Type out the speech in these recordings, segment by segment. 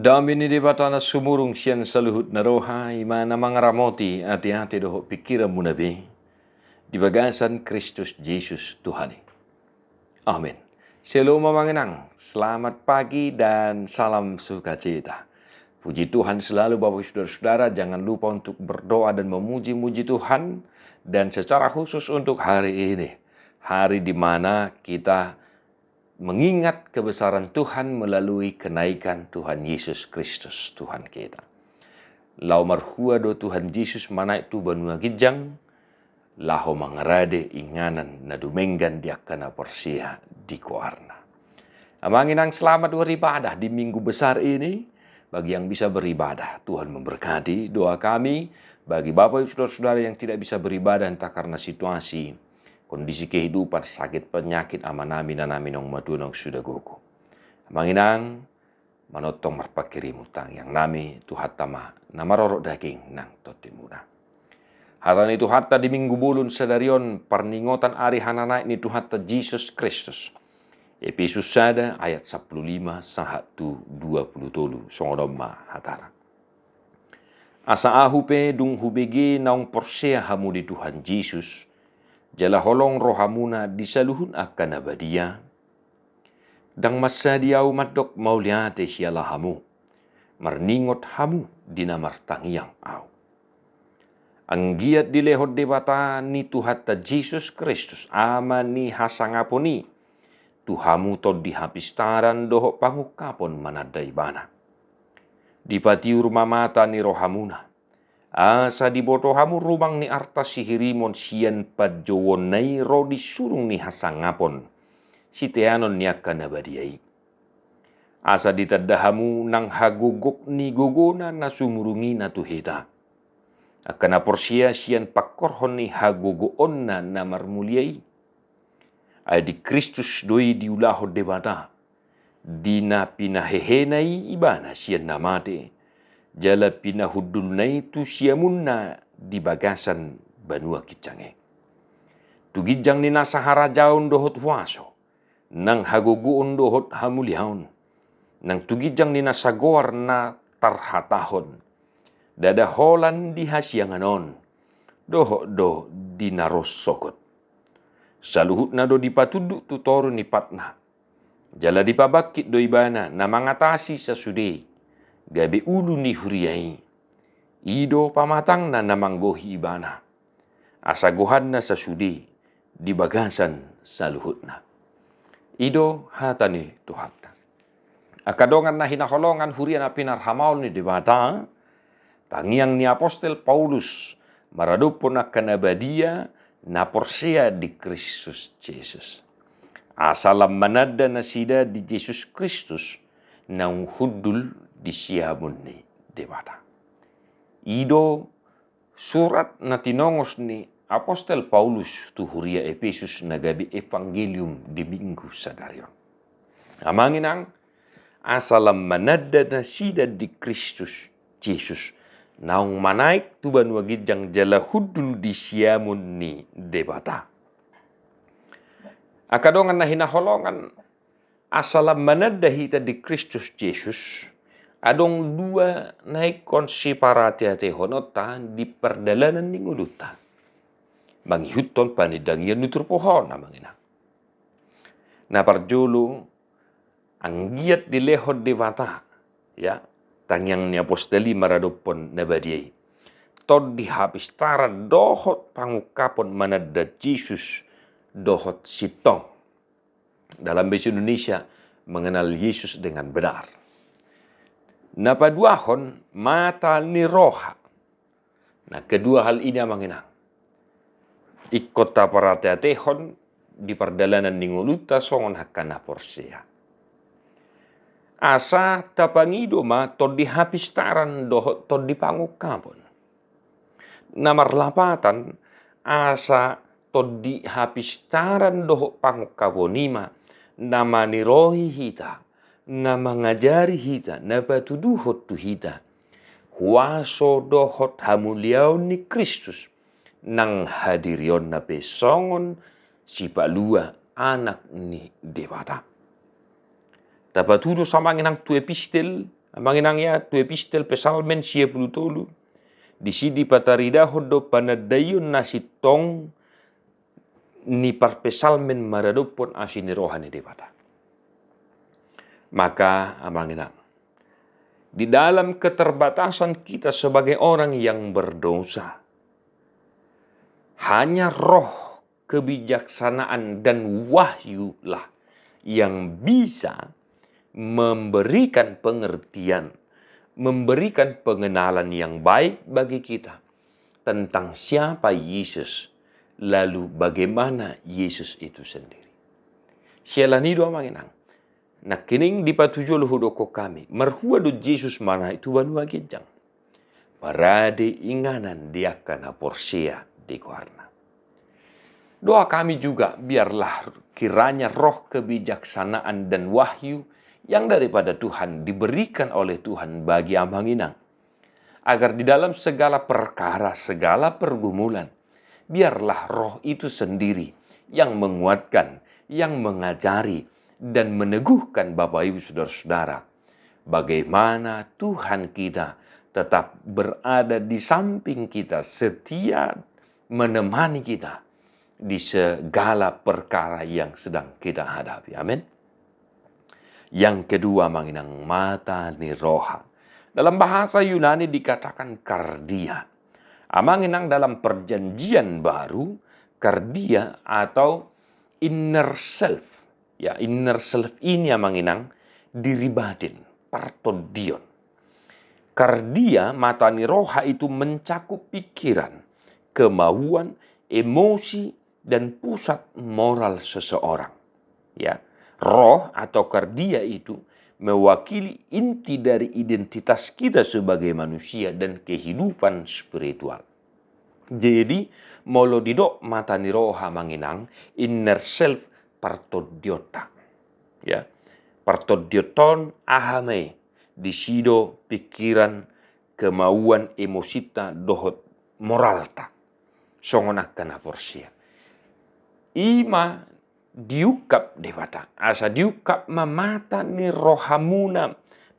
Dami ni di batana sumurung sian saluhut naroha imana mangaramoti hati-hati doho pikiran munabi di bagasan Kristus Yesus Tuhan. Amin. Shalom manginang, selamat pagi dan salam sukacita. Puji Tuhan selalu Bapak Saudara-saudara, jangan lupa untuk berdoa dan memuji-muji Tuhan. Dan secara khusus untuk hari ini, hari di mana kita mengingat kebesaran Tuhan melalui kenaikan Tuhan Yesus Kristus Tuhan kita. Lau marhua do Tuhan Yesus manaik tu banua gijang, laho mangarade inganan na dumenggan diakana porsia di koarna. Amanginang selamat beribadah di minggu besar ini. Bagi yang bisa beribadah, Tuhan memberkati. Doa kami bagi Bapak Ibu Saudara-saudara yang tidak bisa beribadah entah karena situasi, kondisi kehidupan, sakit, penyakit, amanami dan aminong madunong sudah gogo. Manginang, manotong marpakirimu tang yang nami tuhatama namarorok daging nang totimuna. Hatan itu hatta di minggu bulun sedarion perningotan ari hananaik ni tuhatta Jesus Kristus. Efesus sada ayat 15 sahat tu 20 songodoma hatara. Asa ahupe dung hubege naung porsea hamu di Tuhan Jesus. Jala holong rohamuna disaluhun akan abadia. Dang masa diau madok mauliate siala hamu. Marningot hamu dinamar tangiang au. Ang giat dilehot debata ni tuhatta Jesus Kristus ama ni hasangaponi. Tuhamu tod dihapistaran dohok pangukapon manadai bana. Dipatiur mamata ni rohamuna. Asa dibotohamu rumang ni arta sihirimon sian padjowon nai rodi surung ni hasangapon. Siteanon niaka nabadiai. Asa ditadahamu nang hagugok ni gogona na sumurungi na tuheta. Akana porsia sian pakorhon ni hagogoon na marmuliai. Ay di Kristus doi diulaho debata. Dina pinahehenai ibana sian namate. Jala pinahudul nai tu siamunna di bagasan banua kicange. Tugijang ni nasahara jaun dohot huaso. Nang haguguon dohot hamulihaon. Nang tugijang ni nasagoar na tarhatahon. Dada holan di hasianganon. Dohot do dinaros sokot. Saluhut na do dipatuduk tutoro ni patna. Jala dipabakit do ibana na mangatasi sa sudi. Gabi ulu ni huriai. Ido pamatang na namanggohi ibana. Asagohan na sa sudi. Di bagasan saluhut na. Ido hatani tuhatta. Akadongan na hinaholongan hurian na pinarhamaul ni dibata. Tangiang ni Apostel Paulus. Maradupon na kanabadia. Na porsea di Kristus Jesus. Asalam manada na sida di Jesus Kristus na hudul di siamun ni debata. Ido surat na tinongos ni Apostel Paulus tu huria Efesus na gabi evangelium di minggu sadarion. Amanginang asalam manada na sida di Kristus Jesus. Naung manaik tuban wagijang jala hudul di siamun ni debata. Akadongan na hinaholongan asalam manada hita di Kristus Jesus. Adong dua naik konsi parati-hati honota di perdalanan ni nguluta. Manghihuton panidangyan nutur pohon namang ina. Na parjolo ang giat di lehod debata. Ya. Tangyang ni apostoli maradopon nabadiay. Tod dihapistara dohot pangukapon manada Jesus dohot sitong. Dalam bahasa Indonesia mengenal Yesus dengan benar. Napaduahon mata ni roha. Nah kedua hal ini amanginang. Ikota parateatehon di perdalanan ninguluta songon hakana porsea. Asa tapangido ma tod dihapistaran dohot tod dipangukapon. Namarlapatan asa tod dihapistaran dohot pangukaponima nama nirohi hita, nama ngajari hita, napatuduhot tu hita. Huaso dohot hamuliaon ni Kristus nang hadirion na pesongon si palua anak ni debata. Dapat tudo sama nginang tu epistel Amanginang ya tu epistel pesalmen sia puluh tolu. Di sidi patarida hodo panadayun nasi tong ni parpesalmen maradopon asini rohani dewata. Maka amanginang, di dalam keterbatasan kita sebagai orang yang berdosa, hanya roh kebijaksanaan dan wahyulah yang bisa memberikan pengertian, memberikan pengenalan yang baik bagi kita tentang siapa Yesus, lalu bagaimana Yesus itu sendiri. Sialani doa manginang. Nakining di patujo luhudoko kami, merhua do Yesus mana itu banua genjang. Parade inganan dia kana porsia di kuarna. Doa kami juga biarlah kiranya roh kebijaksanaan dan wahyu yang daripada Tuhan diberikan oleh Tuhan bagi Amanginang. Agar di dalam segala perkara, segala pergumulan, biarlah roh itu sendiri yang menguatkan, yang mengajari, dan meneguhkan Bapak Ibu Saudara-saudara. Bagaimana Tuhan kita tetap berada di samping kita, setia menemani kita di segala perkara yang sedang kita hadapi. Amin. Yang kedua, manginang mata ni roha. Dalam bahasa Yunani dikatakan kardia. Amanginang dalam perjanjian baru, kardia atau inner self. Ya, inner self ini amanginang diri batin, partodion. Kardia, mata ni roha itu mencakup pikiran, kemauan, emosi, dan pusat moral seseorang. Ya, roh atau kardia itu mewakili inti dari identitas kita sebagai manusia dan kehidupan spiritual. Jadi, molo didok mata ni roha manginang inner self partodiota. Ya, partodioton ahame disido pikiran, kemauan, emosita, dohot moralta. Songonakan porsia. Ima diukap dewata. Asa diukap mamata ni rohamuna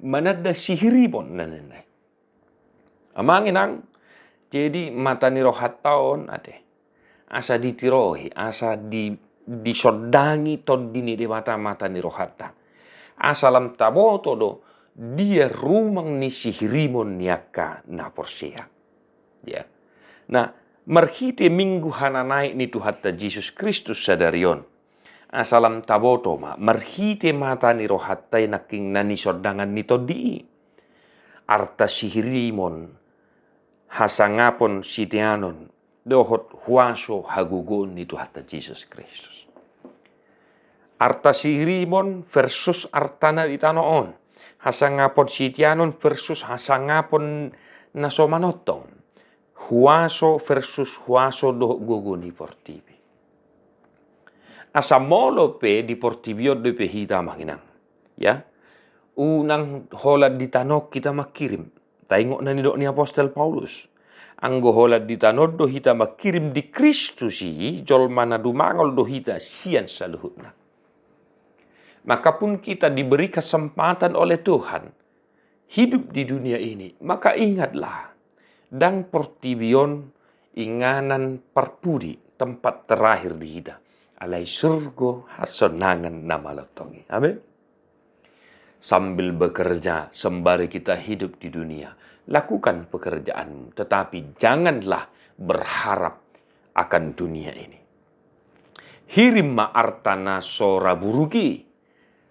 manada sihiribon nanenai. Amanginang jadi mata ni rohat taon ade. Asa ditirohi, asa disodangi todini dewata mata ni rohata. Asalam taboto do dia rumang ni sihirimon niaka na porsia. Ya. Nah, merhite minggu hana naik ni Tuhatta Yesus Kristus sadarion. Asalam taboto ma merhite mata ni rohatai naking nani sodangan ni todi. Arta sihirimon hasangapon sitianon dohot huaso hagugon ni Tuhatta Yesus Kristus. Arta sihirimon versus artana ditanoon. Hasangapon sitianon versus hasangapon nasomanotong. Huaso versus huaso do gogoni portibi. Asamolo pe di portibio de pehita manginang. Ya. Unang holad ditanok kita makirim. Taingok na nidok ni Apostel Paulus. Anggo holad ditanok do hita makirim di Kristusi jol mana dumangol do hita sian saluhutna. Maka pun kita diberi kesempatan oleh Tuhan hidup di dunia ini, maka ingatlah dan portibion inganan parpudi tempat terakhir di hida alai surgo hasonangan nama lotongi. Amin. Sambil bekerja sembari kita hidup di dunia, lakukan pekerjaanmu, tetapi janganlah berharap akan dunia ini. Hirim ma artana sora burugi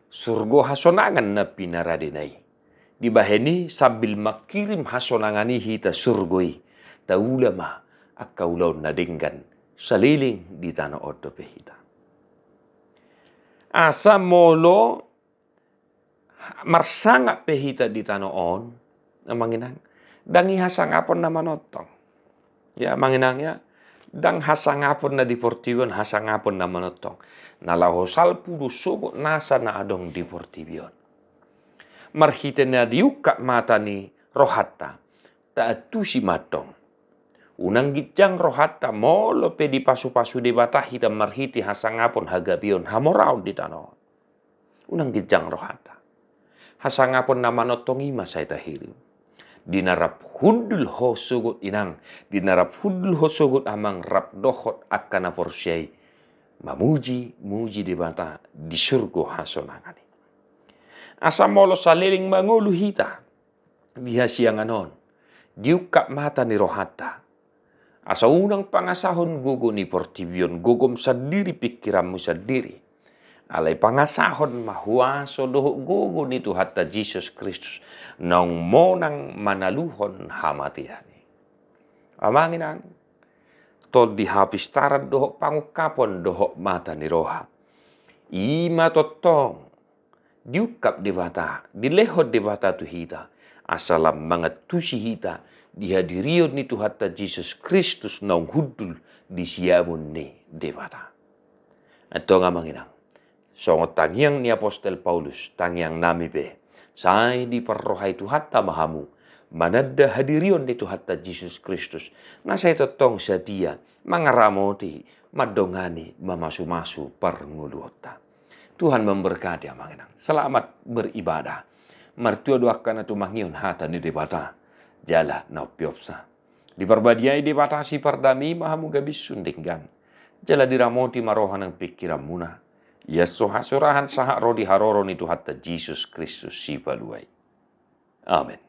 surgo hasonangan na pinaradenai. Di baheni sambil makirim hasonangani hita surgoi. Taulama akaulau nadenggan saliling di tanah odo pehita. Asa molo marsanga pehita di tanah on. Manginang. Dangi hasangapon na manotong. Ya manginangnya. Dang hasangapon na diportibion hasangapon na manotong. Nalahosal pudu sugo nasa na adong diportibion. Marhite na diuka mata ni rohata. Taatusi matong. Unang gitjang rohata molo pe di pasu-pasu di batahi dan marhiti hasangapon hagabion hamoraw di tanah. Unang gitjang rohata. hasangapon na manotongi masay tahiri. Dinarap hudul ho sugut inang, dinarap hudul ho sugut amang rap dohot akan aporsyay, muji di bata di surgo hasonangani. Asa molo saliling mangulu hita, diha sianganon, diukap mata ni rohata. Asa unang pangasahon gugo ni portibion, gugom sendiri pikiranmu sendiri. Alay pangasahon mahuaso doho gugo ni Tuhatta Jesus Kristus, nang monang manaluhon hamatihani. Amanginan, tol dihapistaran doho pangukapon doho mata ni roha. Ima totong, diukap di bata, dilehot di bata tu hita, asalam mangat tusi hita, dihadirion ni Tuhatta Jesus Kristus naung hudul di siamun ni di bata. Ato nga manginang, songot tangyang ni Apostel Paulus, tangyang nami be, say di parrohay Tuhatta mahamu, manadda hadirion ni Tuhatta Jesus Kristus, na say totong sa dia, mangaramoti, madongani, mamasu-masu parnguluota. Tuhan memberkati amanginang. Selamat beribadah. Martua doakan atu mangyon hata ni debata. Jala na piopsa. Dibarbadiai debatasi pardami mahamu gabis sundinggan. Jala diramoti marohan ng pikiran muna. Yeso hasurahan saha rodi haroro ni Tuhatta Jesus Kristus si paluay. Amen.